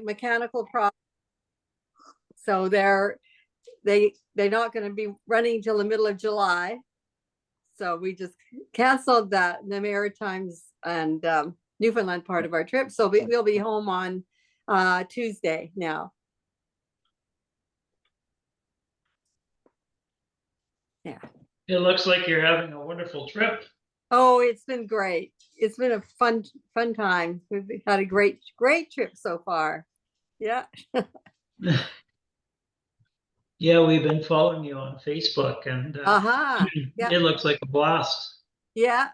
mechanical problems. So they're not going to be running till the middle of July. So we just canceled the Maritimes and Newfoundland part of our trip. So we'll be home on Tuesday now. Yeah. It looks like you're having a wonderful trip. Oh, it's been great. It's been a fun time. We've had a great trip so far. Yeah. Yeah, we've been following you on Facebook, and yeah. it looks like a blast. Yeah.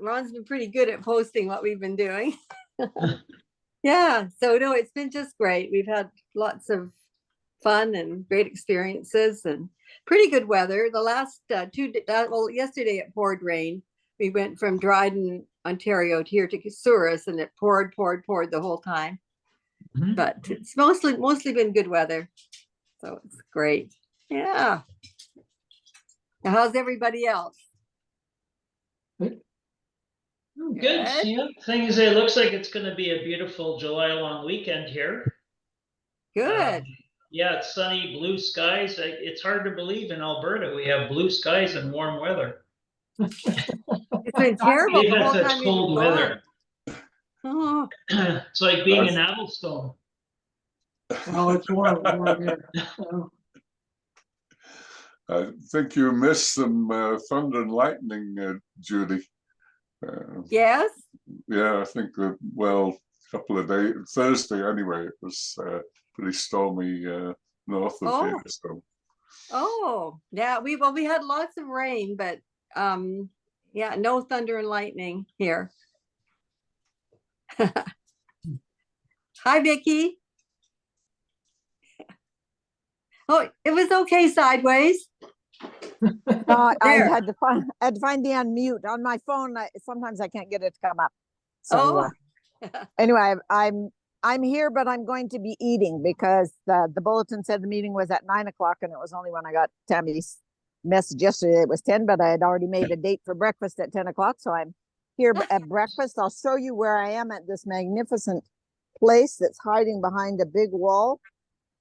Ron's been pretty good at posting what we've been doing. Yeah. So no, it's been just great. We've had lots of fun and great experiences and pretty good weather. The last yesterday it poured rain. We went from Dryden, Ontario here to Souris, and it poured the whole time. Mm-hmm. But it's mostly been good weather. So it's great. Yeah. Now, how's everybody else? Good. Yeah. Things, it looks like it's going to be a beautiful July long weekend here. Good. Yeah, it's sunny, blue skies. It's hard to believe in Alberta we have blue skies and warm weather. It's been terrible the whole time. Cold weather. Oh. It's like being in Addlestone. Oh, it's warm here. I think you missed some thunder and lightning, Judy. Yes. Yeah, I think that. Well, a couple of days, Thursday anyway. It was pretty stormy north of here. So. Oh, yeah. We had lots of rain, but yeah, no thunder and lightning here. Hi, Vicky. Oh, it was okay sideways. I had to find the unmute on my phone. Sometimes I can't get it to come up. So anyway, I'm here, but I'm going to be eating because the bulletin said the meeting was at 9 o'clock, and it was only when I got Tammy's message yesterday it was 10, but I had already made a date for breakfast at 10 o'clock. So I'm here at breakfast. I'll show you where I am at this magnificent place that's hiding behind a big wall.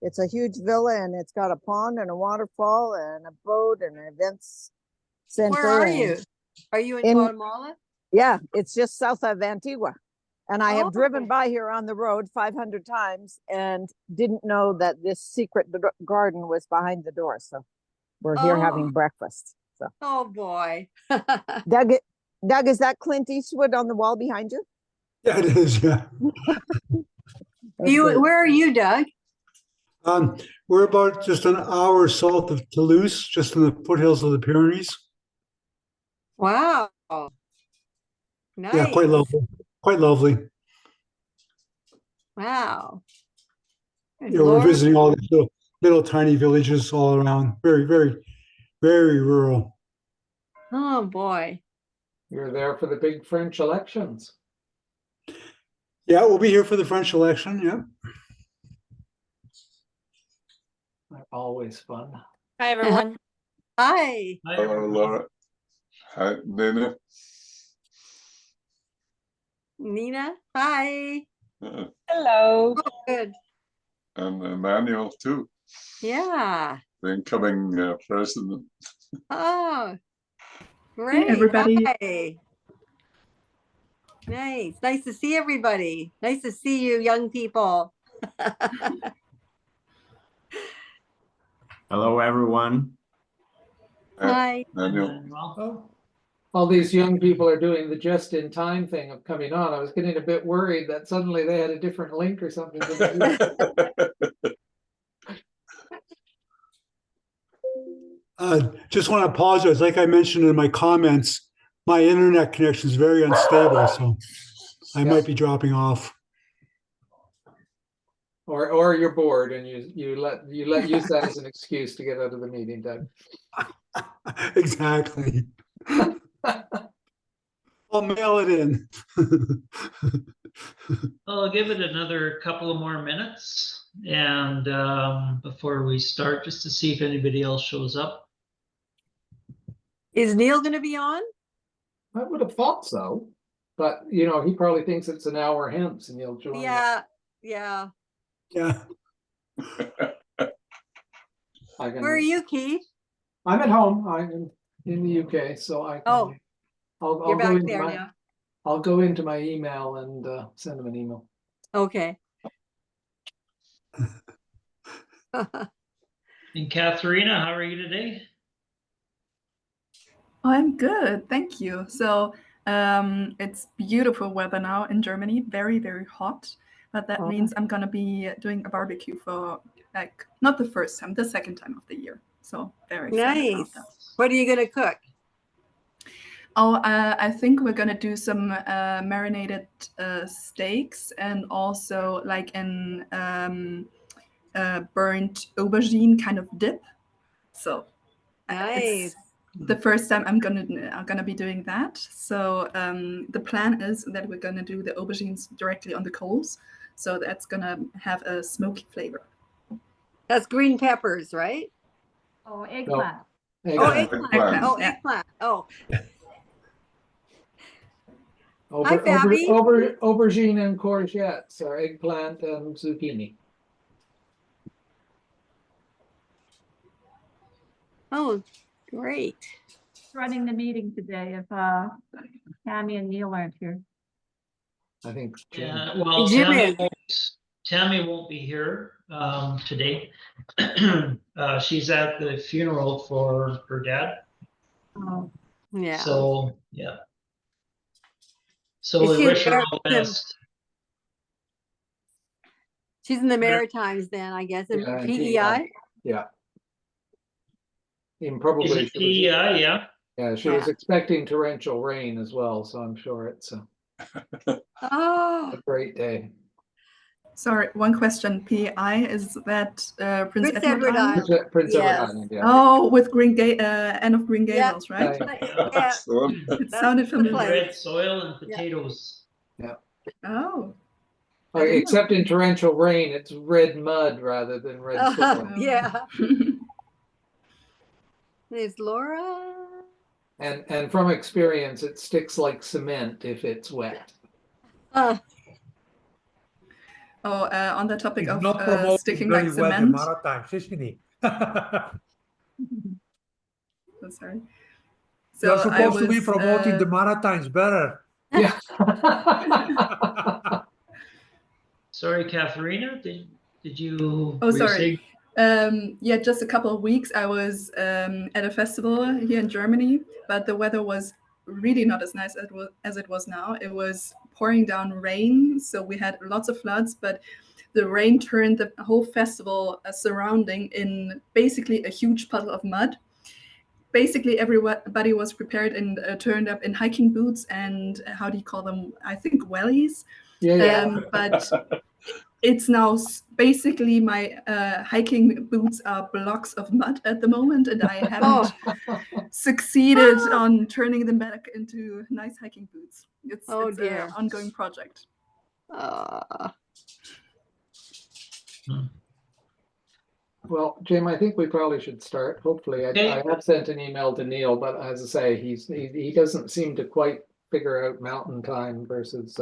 It's a huge villa, and it's got a pond and a waterfall and a boat and an events center. Where are you? Are you in Guatemala? Yeah, it's just south of Antigua. And I have driven by here on the road 500 times and didn't know that this secret garden was behind the door. So we're here having breakfast. So. Oh boy. Doug, is that Clint Eastwood on the wall behind you? Yeah, it is. Yeah. Where are you, Doug? We're about just an hour south of Toulouse, just in the foothills of the Pyrenees. Wow. Nice. Yeah, quite lovely. Quite lovely. Wow. Yeah, we're visiting all these little tiny villages all around. Very, very, very rural. Oh boy. You're there for the big French elections. Yeah, we'll be here for the French election. Yeah. They're always fun. Hi, everyone. Hi. Hello, Laura. Hi, Nina. Nina. Hi. Hello. Oh, good. And Emmanuel too. Yeah. The incoming president. Oh, great. Hey, everybody. Hi. Nice to see everybody. Nice to see you, young people. Hello, everyone. Hi. Well, all these young people are doing the just-in-time thing of coming on. I was getting a bit worried that suddenly they had a different link or something. Just want to apologize. Like I mentioned in my comments, my internet connection is very unstable, so I might be dropping off. Or you're bored and you use that as an excuse to get out of the meeting, Doug. Exactly. I'll mail it in. I'll give it another couple of more minutes, and before we start, just to see if anybody else shows up. Is Neil going to be on? I would have thought so, but he probably thinks it's an hour hence, and he'll join. Yeah. Yeah. I can, Where are you, Keith? I'm at home. I'm in the UK, so I can. Oh, I'll you're go back into there my. now. I'll go into my email and send them an email. Okay. And Katharina, how are you today? I'm good, thank you. So it's beautiful weather now in Germany, very, very hot. But that means I'm gonna be doing a barbecue for like not the first time, the second time of the year. So very excited about Nice. that. What are you gonna cook? Oh, I think we're gonna do some marinated steaks and also like an burnt aubergine kind of dip. So Nice. it's the first time I'm gonna be doing that. So the plan is that we're gonna do the aubergines directly on the coals. So that's gonna have a smoky flavor. That's green peppers, right? Oh, eggplant. Oh, Eggplant. eggplant. Oh, yeah. eggplant. Oh, Hi, Fabi. Aubergine and courgettes are eggplant and zucchini. Oh, great. Running the meeting today if Tammy and Neil aren't here. I think. Yeah, well, Jim Tammy won't be here today. She's at the funeral for her dad. Oh, Yeah. So, yeah. So Is we she in wish her Mar- all the best. She's in the Maritimes then, I guess, in Yeah, in PEI. Yeah. And Is probably it PEI? Yeah. yeah, she was expecting torrential rain as well, so I'm sure it's a Oh, great day. Sorry, one question. PI, is that Prince Prince Edward Edward Island? Island. Prince Edward Yes. Island, yeah. Oh, with Anne of Green Yeah. Gables, right? Yeah. That's the one. It That's sounded the familiar. place. Red soil and Yeah. potatoes. Oh. I didn't know. Except in torrential rain, it's red mud rather than red soil. Yeah. There's Laura. And from experience, it sticks like cement if it's wet. Oh, on the topic It's of not promoting sticking very like well the cement. Maritimes, isn't it? Oh, sorry. You're So supposed to be promoting the Maritimes better. Yeah. Sorry, Katharina, did you? Oh, were you sorry. saying- Yeah, just a couple of weeks. I was at a festival here in Germany, but the weather was really not as nice as it was now. It was pouring down rain, so we had lots of floods, but the rain turned the whole festival surrounding in basically a huge puddle of mud. Basically, everybody was prepared and turned up in hiking boots and how do you call them? I think wellies. Yeah. But it's now basically my hiking boots are blocks of mud at the moment, and I haven't succeeded on turning them back into nice hiking boots. It's an ongoing project. Well, Jim, I think we probably should start. Hopefully, I have sent an email to Neil, but as I say, he doesn't seem to quite figure out mountain time versus.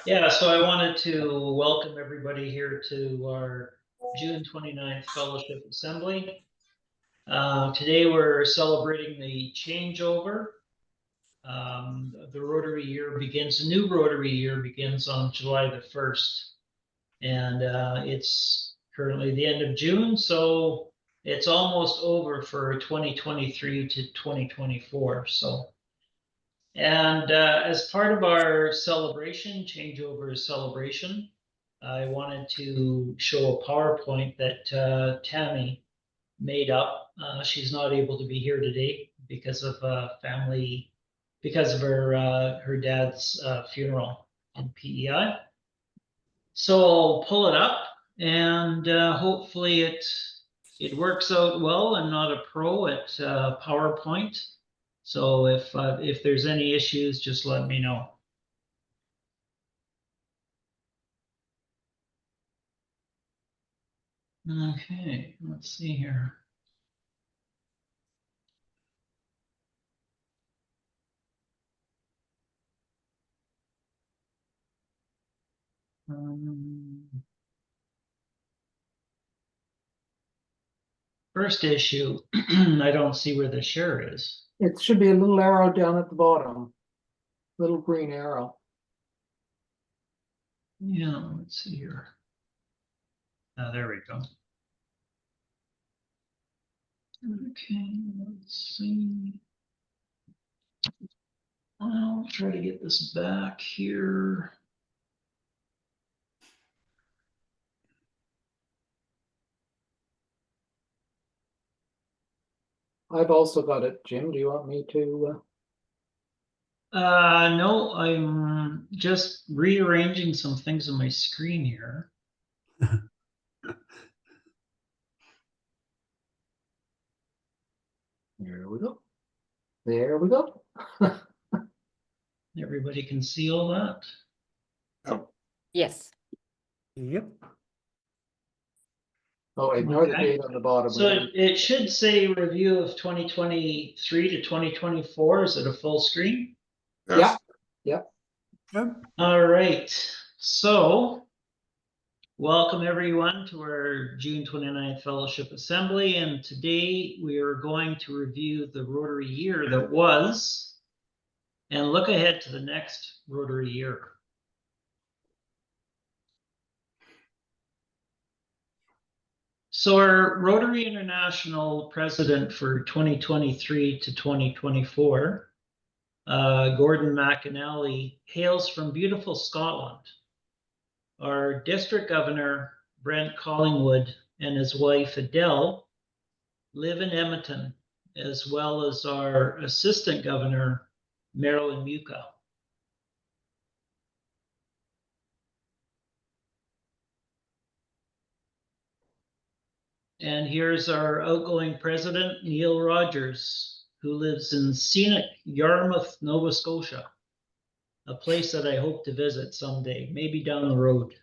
Yeah, so I wanted to welcome everybody here to our June 29th Fellowship Assembly. Today we're celebrating the changeover. The Rotary year begins, the new Rotary year begins on July the 1st. And it's currently the end of June, so it's almost over for 2023 to 2024. So. And as part of our celebration, changeover celebration, I wanted to show a PowerPoint that Tammy made up. She's not able to be here today because of family, because of her dad's funeral in PEI. So I'll pull it up and hopefully it works out well. I'm not a pro at PowerPoint. So if there's any issues, just let me know. Okay, let's see here. first issue, I don't see where the share is. It should be a little arrow down at the bottom. Little green arrow. Yeah, let's see here. There we go. Okay, let's see. I'll try to get this back here. I've also got it, Jim. Do you want me to? No, I'm just rearranging some things on my screen here. There we go. There we go. Everybody can see all that. Yes. Yep. Oh, ignore the Okay. date on the bottom. So it should say review of 2023 to 2024. Is it a full screen? Yes. Yeah. Yep. All right. So welcome everyone to our June 29th Fellowship Assembly. And today we are going to review the Rotary year that was and look ahead to the next Rotary year. So our Rotary International president for 2023 to 2024, Gordon McAnally, hails from beautiful Scotland. Our district governor, Brent Collingwood, and his wife, Adele, live in Edmonton, as well as our assistant governor, Marilyn Muka. And here's our outgoing president, Neil Rogers, who lives in scenic Yarmouth, Nova Scotia, a place that I hope to visit someday, maybe down the road.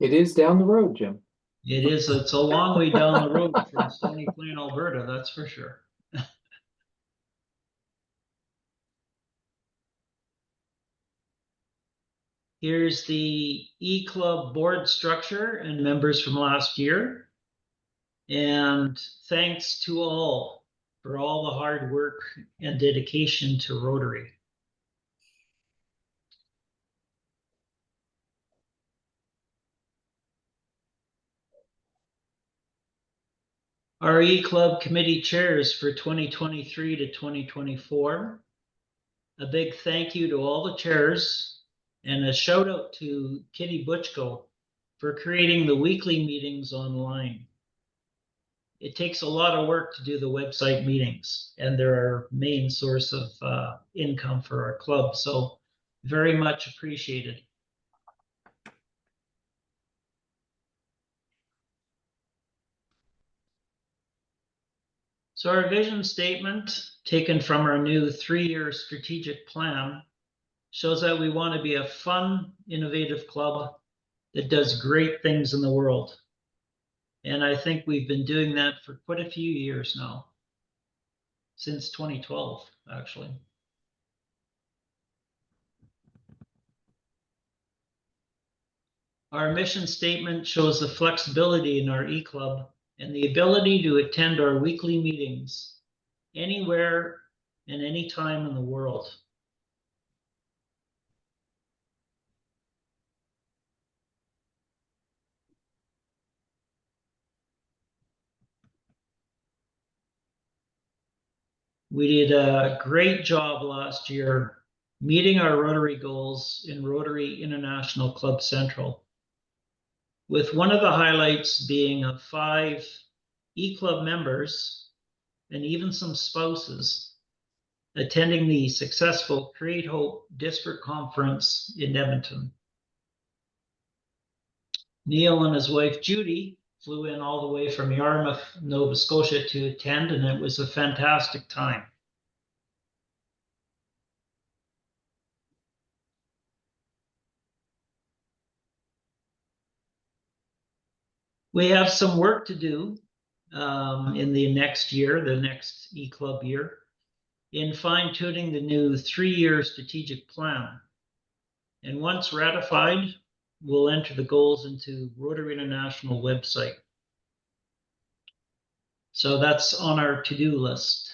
It is down the road, Jim. It is, it's a long way down the road from Stony Plain, Alberta, that's for sure. Here's the E-Club board structure and members from last year. And thanks to all for all the hard work and dedication to Rotary. Our E-Club committee chairs for 2023 to 2024. A big thank you to all the chairs and a shout out to Kitty Butchko for creating the weekly meetings online. It takes a lot of work to do the website meetings, and they're our main source of income for our club, so very much appreciated. So our vision statement, taken from our new 3-year strategic plan, shows that we want to be a fun, innovative club that does great things in the world. And I think we've been doing that for quite a few years now, since 2012, actually. Our mission statement shows the flexibility in our E-Club and the ability to attend our weekly meetings anywhere and anytime in the world. We did a great job last year meeting our Rotary goals in Rotary International Club Central, with one of the highlights being of 5 E-Club members and even some spouses attending the successful Create Hope District Conference in Edmonton. Neil and his wife Judy flew in all the way from Yarmouth, Nova Scotia to attend, and it was a fantastic time. We have some work to do in the next year, the next E-Club year, in fine-tuning the new 3-year strategic plan. And once ratified, we'll enter the goals into Rotary International website. So that's on our to-do list.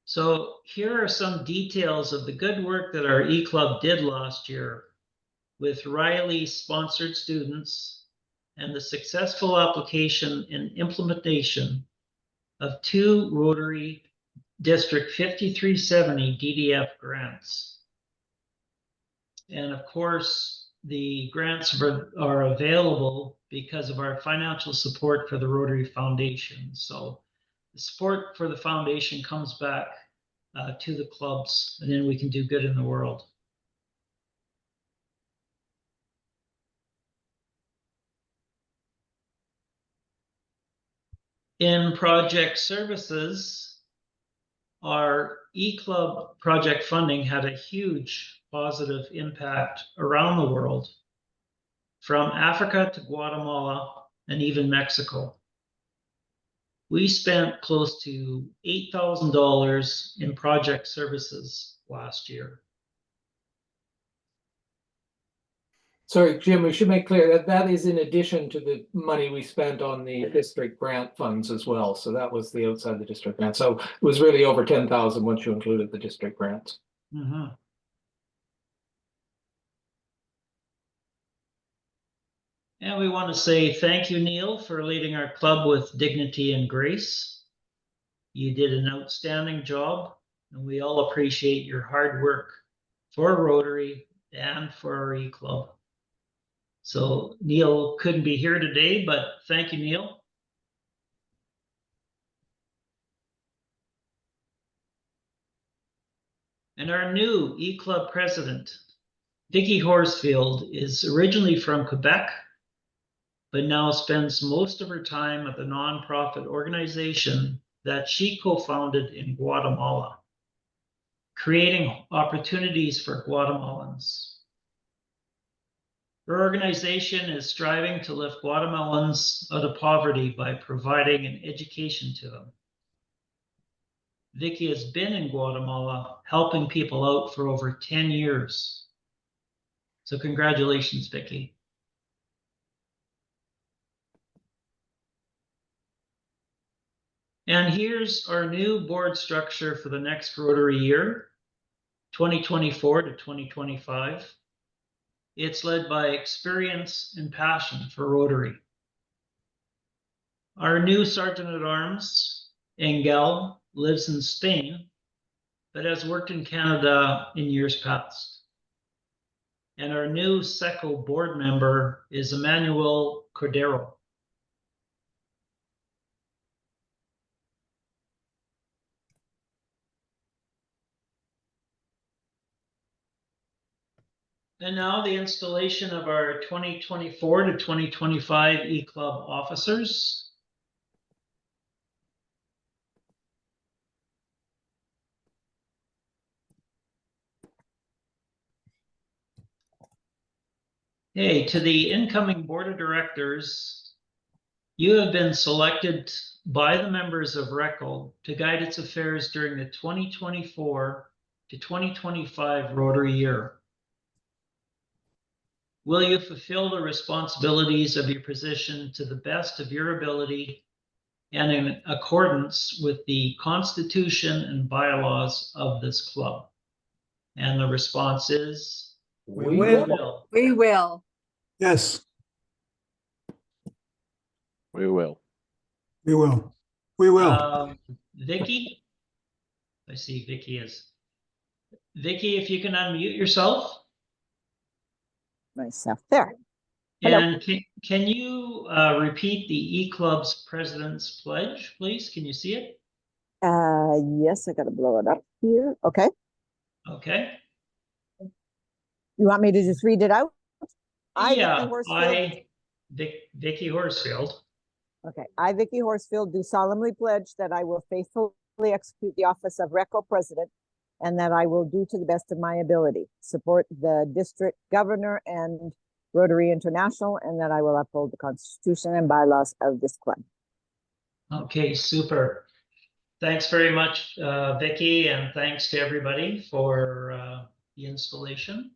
So here are some details of the good work that our E-Club did last year with Riley-sponsored students and the successful application and implementation of 2 Rotary District 5370 DDF grants. And of course, the grants are available because of our financial support for the Rotary Foundation. So the support for the foundation comes back to the clubs, and then we can do good in the world. In project services, our E-Club project funding had a huge positive impact around the world, from Africa to Guatemala and even Mexico. We spent close to $8,000 in project services last year. Sorry, Jim, we should make clear that that is in addition to the money we spent on the district grant funds as well. So that was the outside the district grant. So it was really over 10,000 once you included the district grants. Mm-hmm. And we want to say thank you, Neil, for leading our club with dignity and grace. You did an outstanding job, and we all appreciate your hard work for Rotary and for our E-Club. So Neil couldn't be here today, but thank you, Neil. And our new E-Club president, Vicki Horsfield, is originally from Quebec, but now spends most of her time at the nonprofit organization that she co-founded in Guatemala, creating opportunities for Guatemalans. Her organization is striving to lift Guatemalans out of poverty by providing an education to them. Vicki has been in Guatemala helping people out for over 10 years. So congratulations, Vicki. And here's our new board structure for the next Rotary year, 2024 to 2025. It's led by experience and passion for Rotary. Our new Sergeant at Arms, Engel, lives in Spain, but has worked in Canada in years past. And our new SECCO board member is Emmanuel Cordero. And now the installation of our 2024 to 2025 E-Club officers. Hey, to the incoming board of directors, you have been selected by the members of RECCO to guide its affairs during the 2024 to 2025 Rotary year. Will you fulfill the responsibilities of your position to the best of your ability and in accordance with the Constitution and bylaws of this club? And the response is, We will. We will. Yes, We will. we will. We will. Vicki? I see Vicki is. Vicki, if you can unmute yourself. Myself there. Hello. And can you repeat the E-Club's president's pledge, please? Can you see it? Yes, I gotta blow it up here. Okay. Okay. You want me to just read it out? Yeah, Vicki Horsfield. Vicki Horsfield. Okay. I, Vicki Horsfield, do solemnly pledge that I will faithfully execute the office of RECCO president and that I will do to the best of my ability, support the district governor and Rotary International, and that I will uphold the Constitution and bylaws of this club. Okay, super. Thanks very much, Vicki, and thanks to everybody for the installation.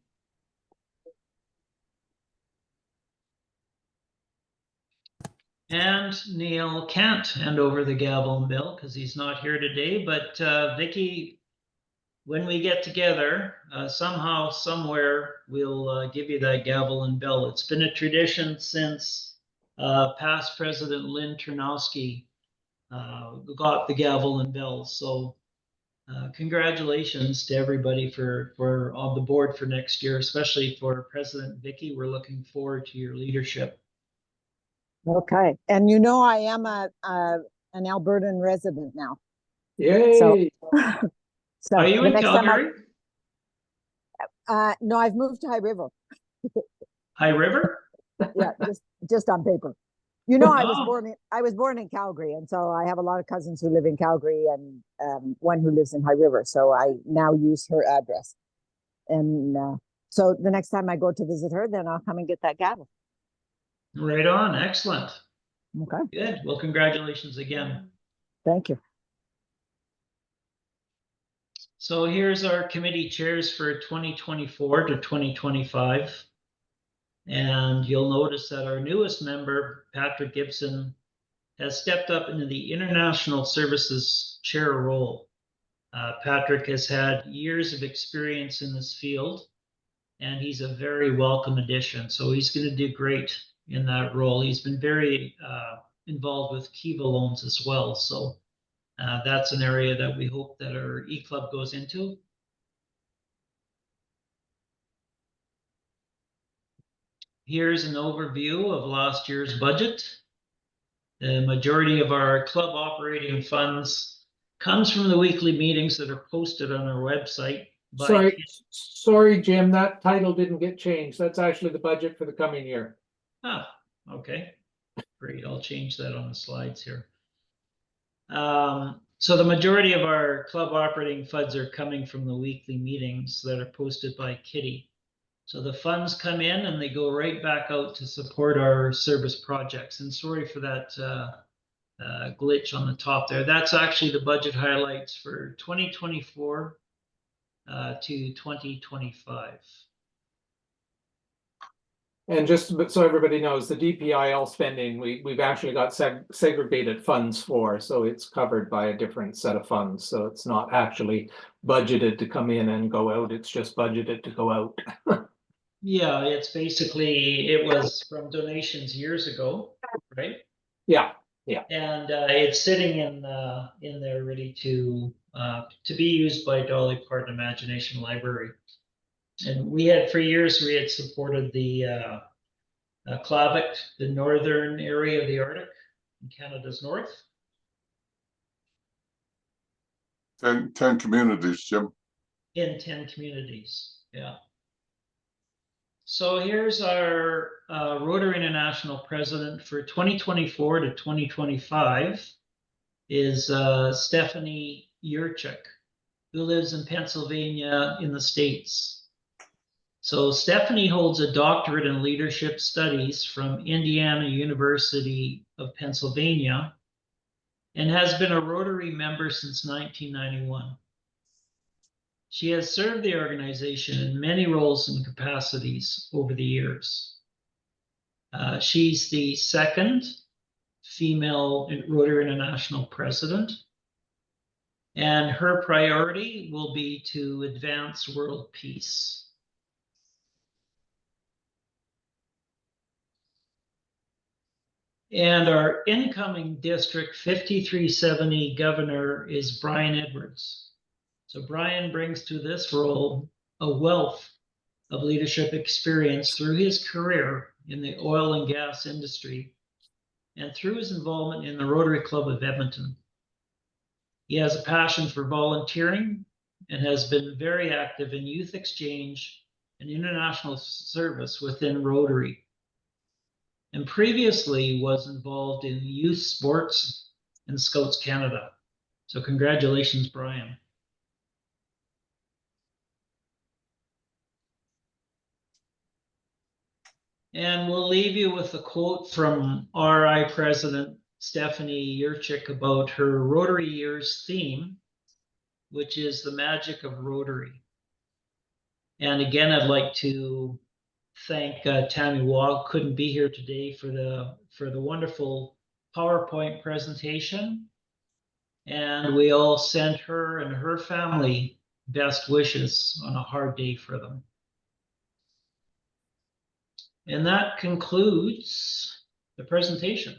And Neil can't hand over the gavel and bell because he's not here today. But Vicky, when we get together, somehow, somewhere, we'll give you that gavel and bell. It's been a tradition since past President Lynn Ternowski got the gavel and bell. So congratulations to everybody for on the board for next year, especially for President Vicky. We're looking forward to your leadership. Okay. And you know, I am an Albertan resident now. Yay! So Are you the in next time Calgary? no, I've moved to High River. High River? Yeah, just on paper. You know, I was Oh. born in Calgary, and so I have a lot of cousins who live in Calgary and one who lives in High River. So I now use her address. And so the next time I go to visit her, then I'll come and get that gavel. Right on. Excellent. Okay. Good. Well, congratulations again. Thank you. So here's our committee chairs for 2024 to 2025. And you'll notice that our newest member, Patrick Gibson, has stepped up into the International Services Chair role. Patrick has had years of experience in this field, and he's a very welcome addition. So he's going to do great in that role. He's been very involved with Kiva loans as well. So that's an area that we hope that our E-Club goes into. Here's an overview of last year's budget. The majority of our club operating funds comes from the weekly meetings that are posted on our website. Sorry, Jim, that title didn't get changed. That's actually the budget for the coming year. Ah, okay. Great, I'll change that on the slides here. So the majority of our club operating funds are coming from the weekly meetings that are posted by Kitty. So the funds come in and they go right back out to support our service projects. And sorry for that glitch on the top there. That's actually the budget highlights for 2024 to 2025. And just so everybody knows, the DPIL spending, we've actually got segregated funds for, so it's covered by a different set of funds. So it's not actually budgeted to come in and go out. It's just budgeted to go out. Yeah, it's basically, it was from donations years ago, right? Yeah, yeah. And it's sitting in there ready to be used by Dolly Parton Imagination Library. And we had, for years, we had supported the Klavik, the northern area of the Arctic, in Canada's north. 10 communities, Jim. In 10 communities, yeah. So here's our Rotary International president for 2024 to 2025 is Stephanie Yurchik, who lives in Pennsylvania in the States. So Stephanie holds a doctorate in leadership studies from Indiana University of Pennsylvania and has been a Rotary member since 1991. She has served the organization in many roles and capacities over the years. She's the second female Rotary International president, and her priority will be to advance world peace. And our incoming District 5370 governor is Brian Edwards. So Brian brings to this role a wealth of leadership experience through his career in the oil and gas industry and through his involvement in the Rotary Club of Edmonton. He has a passion for volunteering and has been very active in youth exchange and international service within Rotary. And previously was involved in youth sports and Scouts Canada. So congratulations, Brian. And we'll leave you with a quote from RI President Stephanie Yurchik about her Rotary Years theme, which is the magic of Rotary. And again, I'd like to thank Tammy Wog, couldn't be here today, for the wonderful PowerPoint presentation. And we all sent her and her family best wishes on a hard day for them. And that concludes the presentation.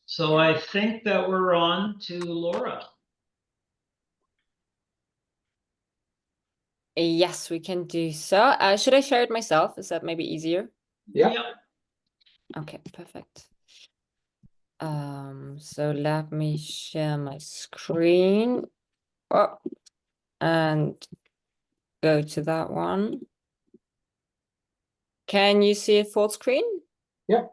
So I think that we're on to Laura. Yes, we can do so. Should I share it myself? Is that maybe easier? Yeah. Yep. Okay, perfect. So let me share my screen. Oh, and go to that one. Can you see it full screen? Yeah.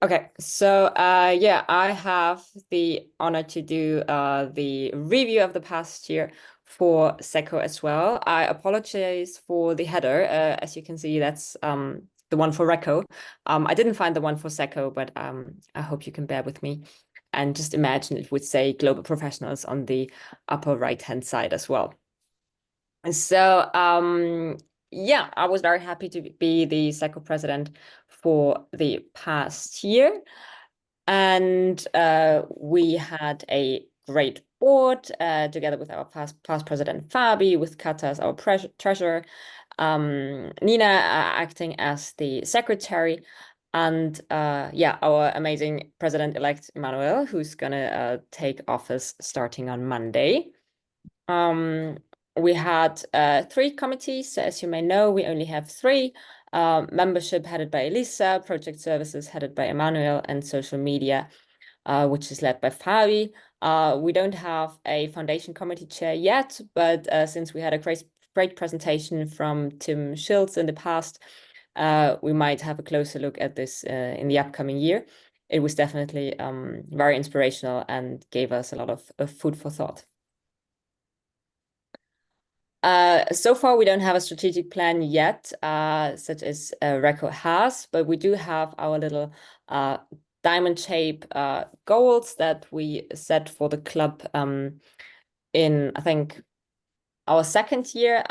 Okay, so yeah, I have the honor to do the review of the past year for SECCO as well. I apologize for the header. As you can see, that's the one for RECCO. I didn't find the one for SECCO, but I hope you can bear with me. And just imagine it would say Global Professionals on the upper right-hand side as well. And so yeah, I was very happy to be the SECCO president for the past year. And we had a great board together with our past president, Fabi, with Kata as our treasurer, Nina acting as the secretary, and yeah, our amazing president-elect, Emmanuel, who's going to take office starting on Monday. We had 3 committees. So as you may know, we only have 3. Membership headed by Elisa, project services headed by Emmanuel, and social media, which is led by Fabi. We don't have a foundation committee chair yet, but since we had a great presentation from Tim Schiltz in the past, we might have a closer look at this in the upcoming year. It was definitely very inspirational and gave us a lot of food for thought. So far, we don't have a strategic plan yet, such as RECCO has, but we do have our little diamond shape goals that we set for the club in, I think, our 2nd year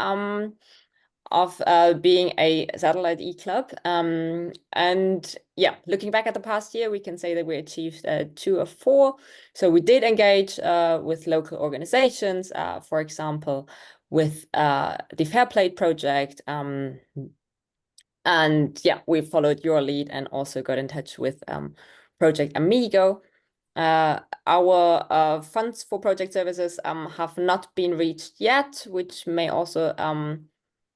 of being a satellite e-club. And yeah, looking back at the past year, we can say that we achieved 2 of 4. So we did engage with local organizations, for example, with the Fair Play project. And yeah, we followed your lead and also got in touch with Project Amigo. Our funds for project services have not been reached yet, which may also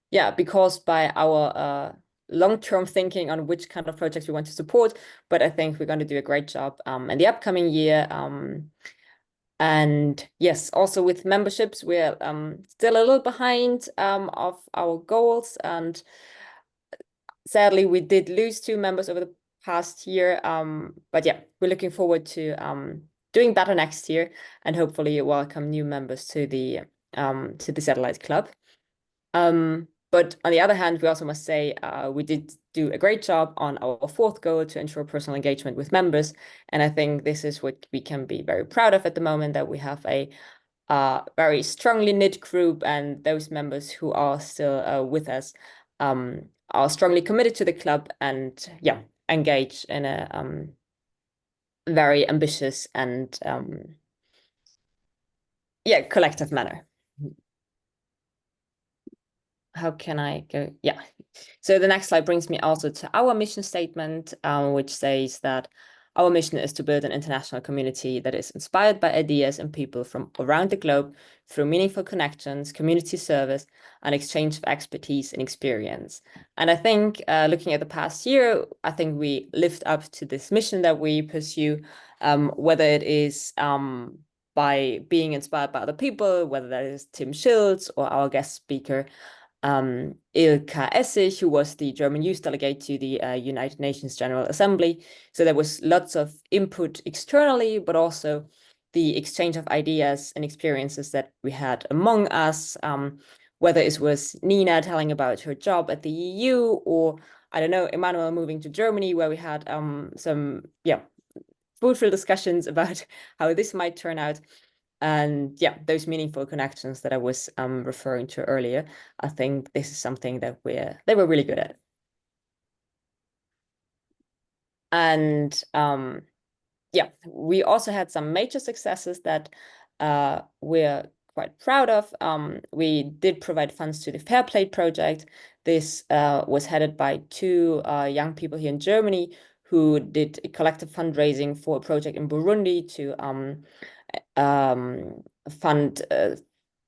yeah, be caused by our long-term thinking on which kind of projects we want to support. But I think we're going to do a great job in the upcoming year. And yes, also with memberships, we're still a little behind of our goals. And sadly, we did lose 2 members over the past year. But yeah, we're looking forward to doing better next year and hopefully welcome new members to the Satellite Club. But on the other hand, we also must say we did do a great job on our 4th goal to ensure personal engagement with members. And I think this is what we can be very proud of at the moment, that we have a very strongly knit group, and those members who are still with us are strongly committed to the club and yeah, engage in a very ambitious and yeah, collective manner. How can I go? Yeah. So the next slide brings me also to our mission statement, which says that our mission is to build an international community that is inspired by ideas and people from around the globe through meaningful connections, community service, and exchange of expertise and experience. And I think looking at the past year, I think we lived up to this mission that we pursue, whether it is by being inspired by other people, whether that is Tim Schiltz or our guest speaker, Ilka Essig, who was the German youth delegate to the United Nations General Assembly. So there was lots of input externally, but also the exchange of ideas and experiences that we had among us, whether it was Nina telling about her job at the EU, or I don't know, Emmanuel moving to Germany, where we had some fruitful discussions about how this might turn out. And yeah, those meaningful connections that I was referring to earlier, I think this is something that they were really good at. And yeah, we also had some major successes that we're quite proud of. We did provide funds to the Fair Play project. This was headed by two young people here in Germany who did a collective fundraising for a project in Burundi to fund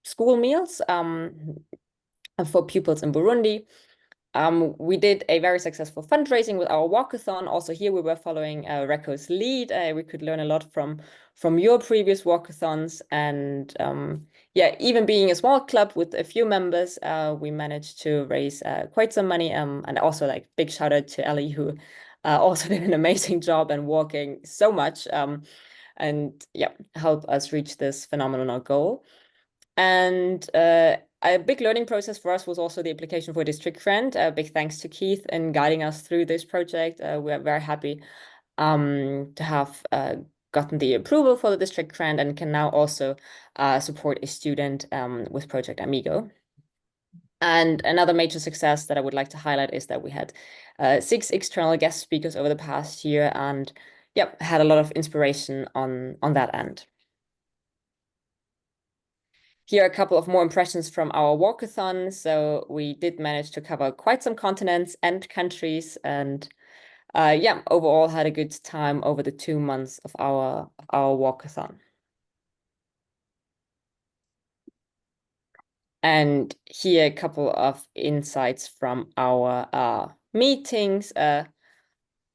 school meals for pupils in Burundi. We did a very successful fundraising with our walkathon. Also here we were following RECCO's lead. We could learn a lot from your previous walkathons. And yeah, even being a small club with a few members, we managed to raise quite some money. And also like big shout out to Ellie, who also did an amazing job and walking so much. And yeah, help us reach this phenomenal goal. And a big learning process for us was also the application for a district grant. Big thanks to Keith in guiding us through this project. We are very happy to have gotten the approval for the district grant and can now also support a student with Project Amigo. And another major success that I would like to highlight is that we had 6 external guest speakers over the past year, and yeah, had a lot of inspiration on that end. Here are a couple of more impressions from our walkathon. So we did manage to cover quite some continents and countries, and yeah, overall had a good time over the 2 months of our walkathon. And here a couple of insights from our meetings.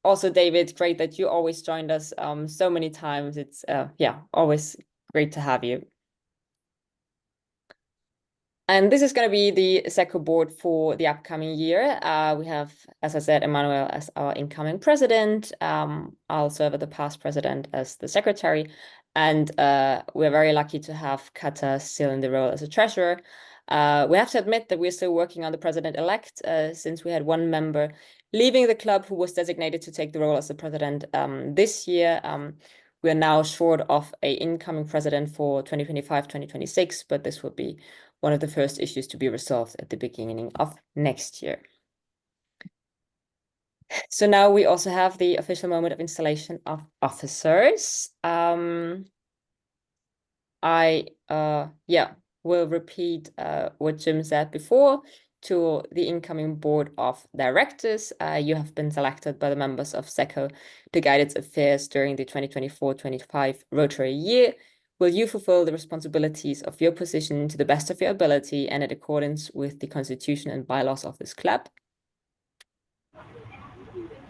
Also, David, great that you always joined us so many times. It's yeah, always great to have you. And this is going to be the SECCO board for the upcoming year. We have, as I said, Emmanuel as our incoming president. I'll serve as the past president as the secretary. And we're very lucky to have Kata still in the role as a treasurer. We have to admit that we're still working on the president-elect since we had one member leaving the club who was designated to take the role as the president this year. We are now short of an incoming president for 2025-2026, but this will be one of the first issues to be resolved at the beginning of next year. So now we also have the official moment of installation of officers. I will repeat what Jim said before. To the incoming board of directors, you have been selected by the members of SECCO to guide its affairs during the 2024-25 Rotary year. Will you fulfill the responsibilities of your position to the best of your ability and in accordance with the constitution and bylaws of this club?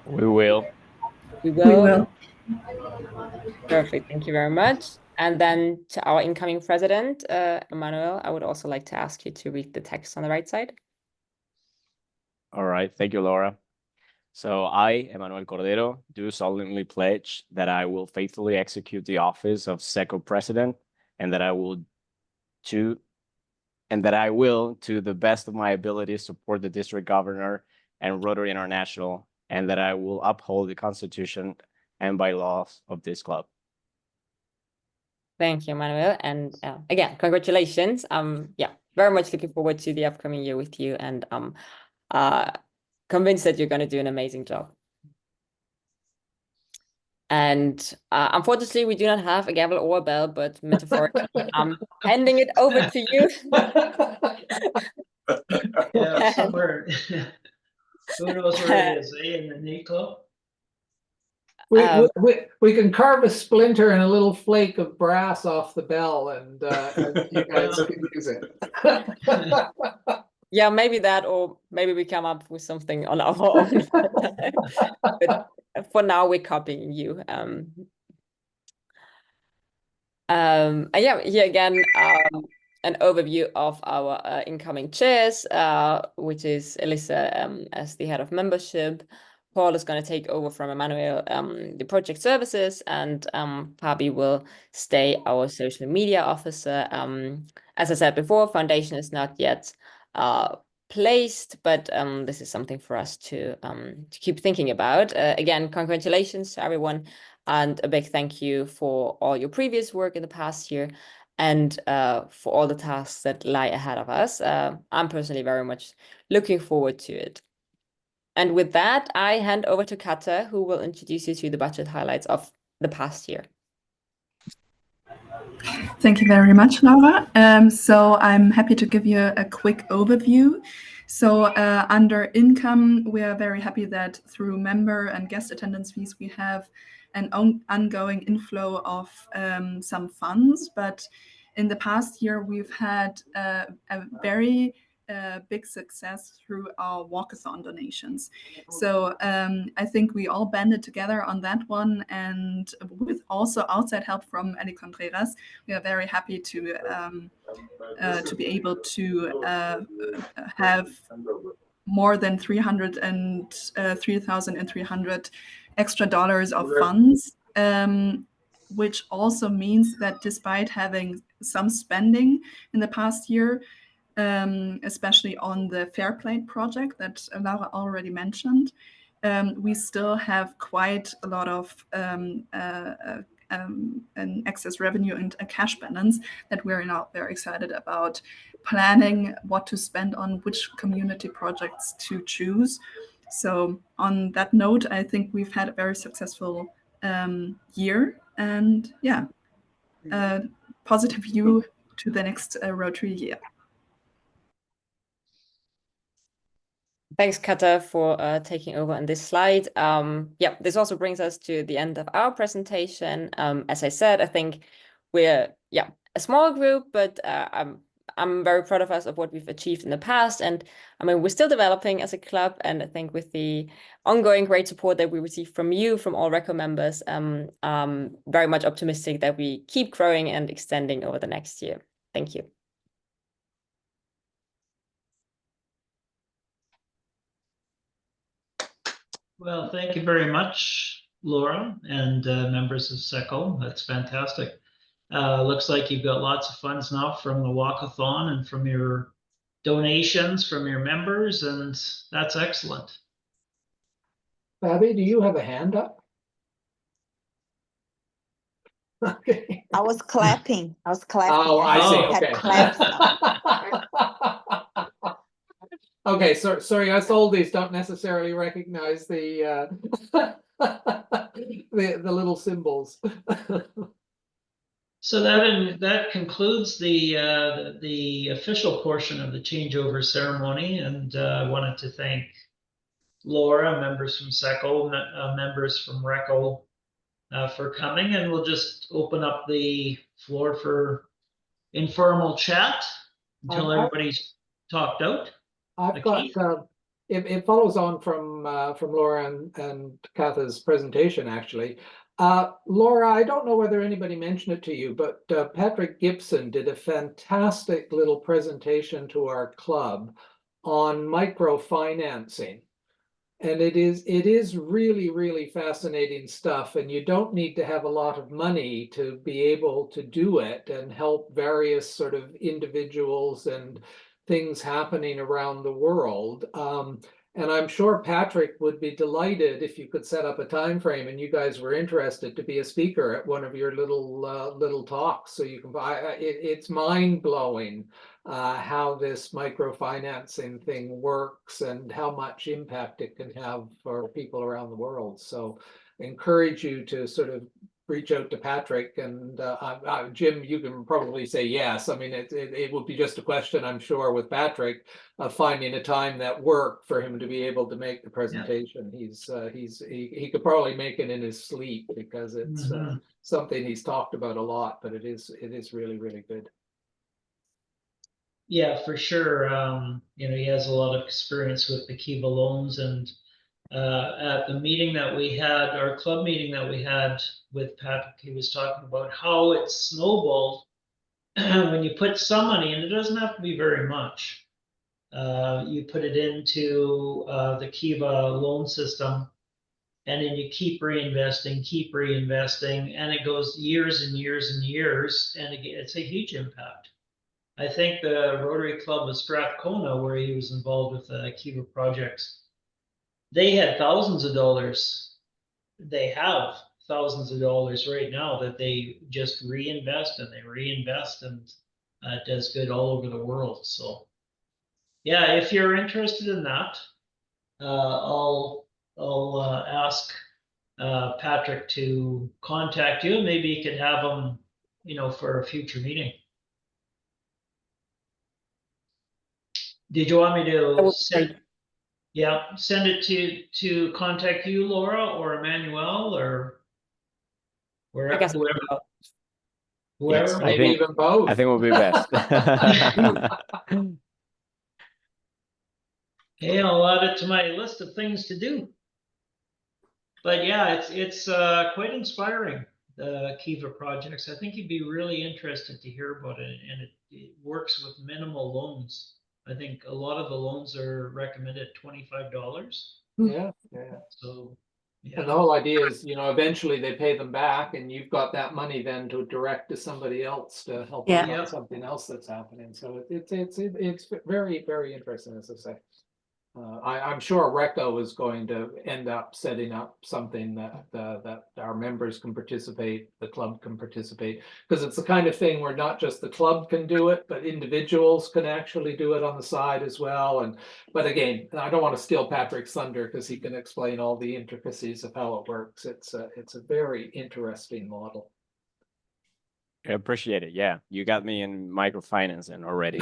We will. We will. We will. Perfect. Thank you very much. And then to our incoming president, Emmanuel, I would also like to ask you to read the text on the right side. All right. Thank you, Laura. So I, Emmanuel Cordero, do solemnly pledge that I will faithfully execute the office of SECCO president and that I will, to the best of my ability, support the district governor and Rotary International, and that I will uphold the constitution and bylaws of this club. Thank you, Manuel. And again, congratulations. Yeah, very much looking forward to the upcoming year with you, and convinced that you're going to do an amazing job. And unfortunately, we do not have a gavel or a bell, but metaphorically, I'm handing it over to you. Yeah, somewhere. Who knows where it is, in the knee club? We can carve a splinter and a little flake of brass off the bell, and you guys can use it. Yeah, maybe that, or maybe we come up with something on our own. But for now, we're copying you. Yeah, here again, an overview of our incoming chairs, which is Elisa as the head of membership. Paul is going to take over from Emmanuel, the project services, and Fabi will stay our social media officer. As I said before, foundation is not yet placed, but this is something for us to keep thinking about. Again, congratulations to everyone, and a big thank you for all your previous work in the past year. and for all the tasks that lie ahead of us. I'm personally very much looking forward to it. And with that, I hand over to Kata, who will introduce you to the budget highlights of the past year. Thank you very much, Laura. So I'm happy to give you a quick overview. So under income, we are very happy that through member and guest attendance fees, we have an ongoing inflow of some funds. But in the past year, we've had a very big success through our walkathon donations. So I think we all banded together on that one, and with also outside help from Eli Contreras, we are very happy to be able to have more than 3,300 extra dollars of funds, which also means that despite having some spending in the past year, especially on the Fair Play project that Laura already mentioned, we still have quite a lot of an excess revenue and a cash balance that we're now very excited about planning what to spend on, which community projects to choose. So on that note, I think we've had a very successful year, and yeah, positive view to the next Rotary year. Thanks, Kata, for taking over on this slide. Yeah, this also brings us to the end of our presentation. As I said, I think we're a small group, but I'm very proud of us of what we've achieved in the past. And I mean, we're still developing as a club, and I think with the ongoing great support that we receive from you, from all RECCO members, very much optimistic that we keep growing and extending over the next year. Thank you. Well, thank you very much, Laura, and members of SECCO. That's fantastic. Looks like you've got lots of funds now from the walkathon and from your donations from your members, and that's excellent. Abby, do you have a hand up? Okay. I was clapping. Oh, I see. Okay. Okay, so sorry, us oldies don't necessarily recognize the the little symbols. So that concludes the official portion of the changeover ceremony, and I wanted to thank Laura, members from SECCO, members from RECCO for coming, and we'll just open up the floor for informal chat until everybody's talked out. I've got it follows on from Laura and Katha's presentation, actually. Laura, I don't know whether anybody mentioned it to you, but Patrick Gibson did a fantastic little presentation to our club on microfinancing. And it is really, really fascinating stuff. And you don't need to have a lot of money to be able to do it and help various sort of individuals and things happening around the world. And I'm sure Patrick would be delighted if you could set up a time frame and you guys were interested to be a speaker at one of your little talks. So you can buy it's mind-blowing how this microfinancing thing works and how much impact it can have for people around the world. So I encourage you to sort of reach out to Patrick, and Jim, you can probably say yes. I mean, it would be just a question, I'm sure, with Patrick of finding a time that worked for him to be able to make the presentation. Yeah. He could probably make it in his sleep because it's something he's talked about a lot, but it is really, really good. Yeah, for sure. You know, he has a lot of experience with the Kiva loans, and at the meeting that we had, our club meeting that we had with Patrick, he was talking about how it snowballed when you put some money, and it doesn't have to be very much. You put it into the Kiva loan system, and then you keep reinvesting, and it goes years and years and years, and it's a huge impact. I think the Rotary Club of Strathcona, where he was involved with the Kiva projects, they had thousands of dollars. They have thousands of dollars right now that they just reinvest, and it does good all over the world. So yeah, if you're interested in that, I'll ask Patrick to contact you. Maybe you could have him, for a future meeting. Did you want me to send it to contact you, Laura, or Emmanuel, or I guess whoever? Maybe even both. I think it would be best. Hey, I'll add it to my list of things to do. But yeah, it's quite inspiring, the Kiva projects. I think you'd be really interested to hear about it, and it works with minimal loans. I think a lot of the loans are recommended $25. Yeah. So yeah. And the whole idea is, eventually they pay them back, and you've got that money then to direct to somebody else to help them out something else that's happening. So it's very, very interesting, as I say. I'm sure RECCO is going to end up setting up something that our members can participate, the club can participate, because it's the kind of thing where not just the club can do it, but individuals can actually do it on the side as well. But again, I don't want to steal Patrick's thunder, because he can explain all the intricacies of how it works. It's a very interesting model. I appreciate it. Yeah, you got me in microfinancing already.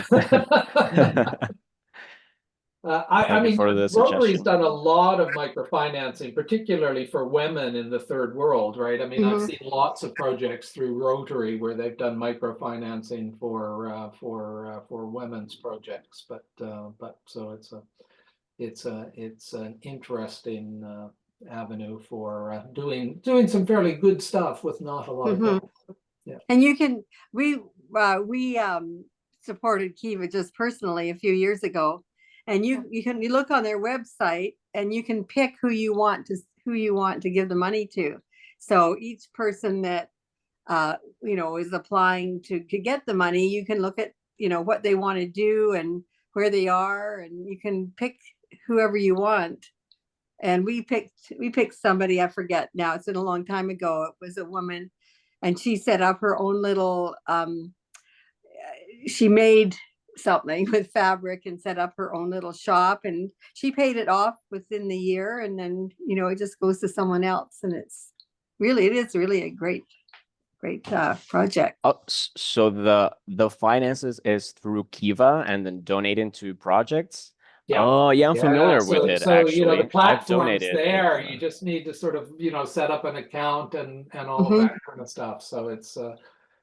I mean, Rotary's done a lot of microfinancing, particularly for women in the third world, right? I mean, I've seen lots of projects through Rotary where they've done microfinancing for women's projects, but so it's an interesting avenue for doing some fairly good stuff with not a lot of help. Yeah. And we supported Kiva just personally a few years ago. And you look on their website, and you can pick who you want to give the money to. So each person that is applying to get the money, you can look at what they want to do and where they are, and you can pick whoever you want. And we picked somebody, I forget now, it's been a long time ago. It was a woman, and she set up her own little she made something with fabric and set up her own little shop, and she paid it off within the year, and then it just goes to someone else, and it is really a great project. Oh, so the finances is through Kiva and then donating to projects. Yeah. Oh yeah, I'm familiar with it. So actually, the platform's donated there. You just need to sort of set up an account and all of that kind of stuff. So it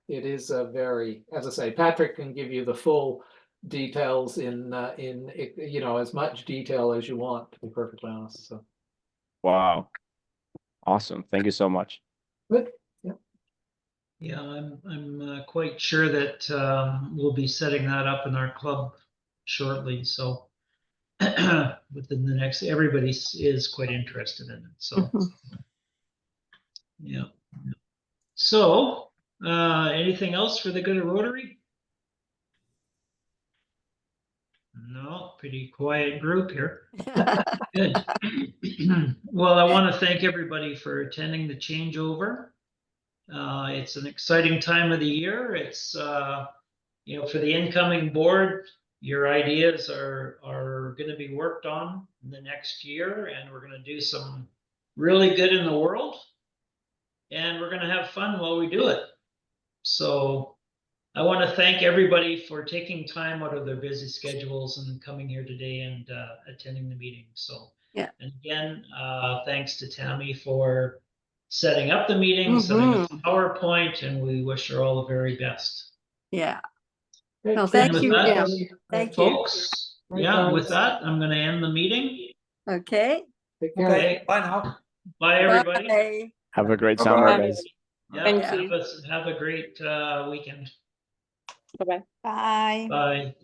is a very, as I say, Patrick can give you the full details in as much detail as you want, to be perfectly honest. So wow, awesome, thank you so much. Good. Yeah, I'm quite sure that we'll be setting that up in our club shortly. So within the next, everybody is quite interested in it. So yeah. So anything else for the good of Rotary? No, pretty quiet group here. Good. Well, I want to thank everybody for attending the changeover. It's an exciting time of the year. It's for the incoming board, your ideas are going to be worked on in the next year, and we're going to do some really good in the world, and we're going to have fun while we do it. So I want to thank everybody for taking time out of their busy schedules and coming here today and attending the meeting. So yeah, and again, thanks to Tammy for setting up the meeting, setting up the PowerPoint, and we wish her all the very best. Yeah. Well, thank you. That, thank folks. you. Yeah, with that, I'm going to end the meeting. Okay. Okay. Bye now. Bye, everybody. Bye. Have a great Bye-bye. summer, guys. Yeah, Thank you. have a great weekend. Bye-bye. Bye. Bye.